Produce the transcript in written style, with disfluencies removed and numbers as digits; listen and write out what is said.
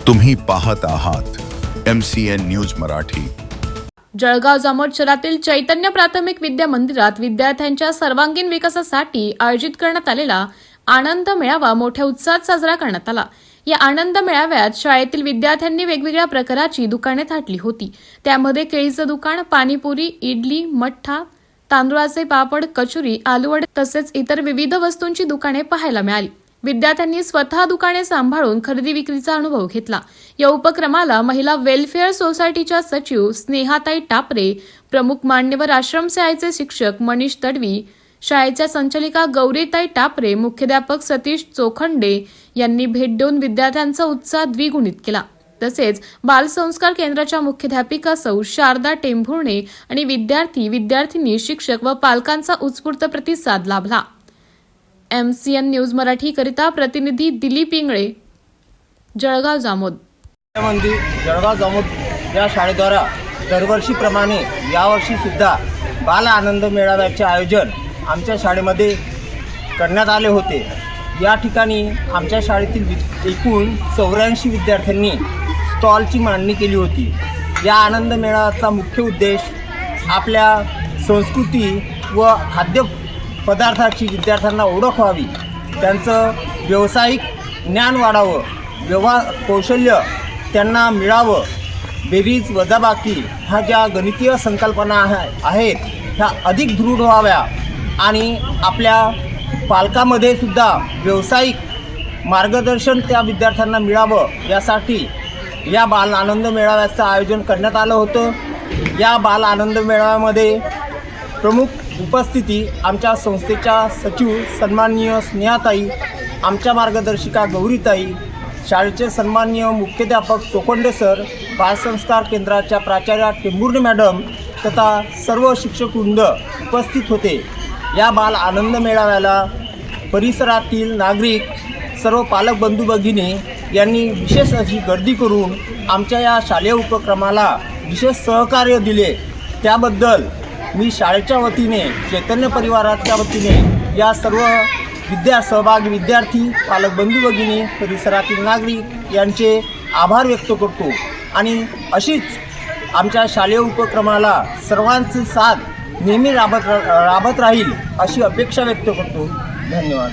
तुम्ही पाहत आहात MCN न्यूज मराठी। जळगाव जामोद शहरातील चैतन्य प्राथमिक विद्या मंदिरात विद्यार्थ्यांच्या सर्वांगीण विकासासाठी आयोजित करण्यात आलेला आनंद मेळावा मोठ्या उत्साहात साजरा करण्यात आला। या आनंद मेळाव्यात शाळेतील विद्यार्थ्यांनी वेगवेगळ्या प्रकारची दुकाने थाटली होती। त्यामध्ये केळीचं दुकान, पाणीपुरी, इडली, मठ्ठा, तांदूळाचे पापड, कचोरी, आलूवडे तसेच इतर विविध वस्तूंची दुकाने पाहायला मिळाली। विद्यार्थ्यांनी स्वतः दुकाने सांभाळून खरेदी विक्रीचा अनुभव घेतला। या उपक्रमाला महिला वेलफेअर सोसायटीच्या सचिव स्नेहाताई टापरे, प्रमुख मान्यवर आश्रमशाळेचे शिक्षक मनीष तडवी, शाळेच्या संचालिका गौरीताई टापरे, मुख्याध्यापक सतीश चोखंडे यांनी भेट देऊन विद्यार्थ्यांचा उत्साह द्विगुणित केला। तसेच बालसंस्कार केंद्राच्या मुख्याध्यापिका सौ शारदा टेंभुर्णे आणि विद्यार्थी, शिक्षक व पालकांचा उत्स्फूर्त प्रतिसाद लाभला। MCN न्यूज मराठी करिता प्रतिनिधी दिलीप इंगळे, जळगाव जामोद। जळगाव जामोद या शाळेद्वारा दरवर्षीप्रमाणे यावर्षी सुद्धा बाल आनंद मेळाव्याचे आयोजन आमच्या शाळेमध्ये करण्यात आले होते। या ठिकाणी आमच्या शाळेतील एकूण 84 विद्यार्थ्यांनी स्टॉलची मांडणी केली होती। या आनंद मेळाव्याचा मुख्य उद्देश आपल्या संस्कृती व खाद्य पदार्थाची विद्यार्थ्यांना ओळख व्हावी, त्यांचं व्यावसायिक ज्ञान वाढावं, व्यवहार कौशल्य त्यांना मिळावं, बेरीज वजाबाकी ह्या ज्या गणितीय संकल्पना आहेत ह्या अधिक दृढ व्हाव्या आणि आपल्या पालकामध्ये सुद्धा व्यावसायिक मार्गदर्शन त्या विद्यार्थ्यांना मिळावं यासाठी या बाल आनंद मेळाव्याचं आयोजन करण्यात आलं होतं। या बाल आनंद मेळाव्यामध्ये प्रमुख उपस्थिती आमच्या संस्थेच्या सचिव सन्माननीय स्नेहाताई, आमच्या मार्गदर्शिका गौरीताई, शाळेचे सन्माननीय मुख्याध्यापक चोखंडे सर, बालसंस्कार केंद्राच्या प्राचार्या टेंभुर्णे मॅडम तथा सर्व शिक्षकवृंद उपस्थित होते। या बाल आनंद मेळाव्याला परिसरातील नागरिक, सर्व पालक बंधू भगिनी यांनी विशेष अशी गर्दी करून आमच्या या शालेय उपक्रमाला विशेष सहकार्य दिले। त्याबद्दल मी शाळेच्या वतीने, चैतन्य परिवाराच्या वतीने या सर्व सहभागी विद्यार्थी, पालक बंधू भगिनी, परिसरातील नागरिक यांचे आभार व्यक्त करतो आणि अशीच आमच्या शालेय उपक्रमाला सर्वांची साथ नेहमी राबत राहील अशी अपेक्षा व्यक्त करतो। धन्यवाद।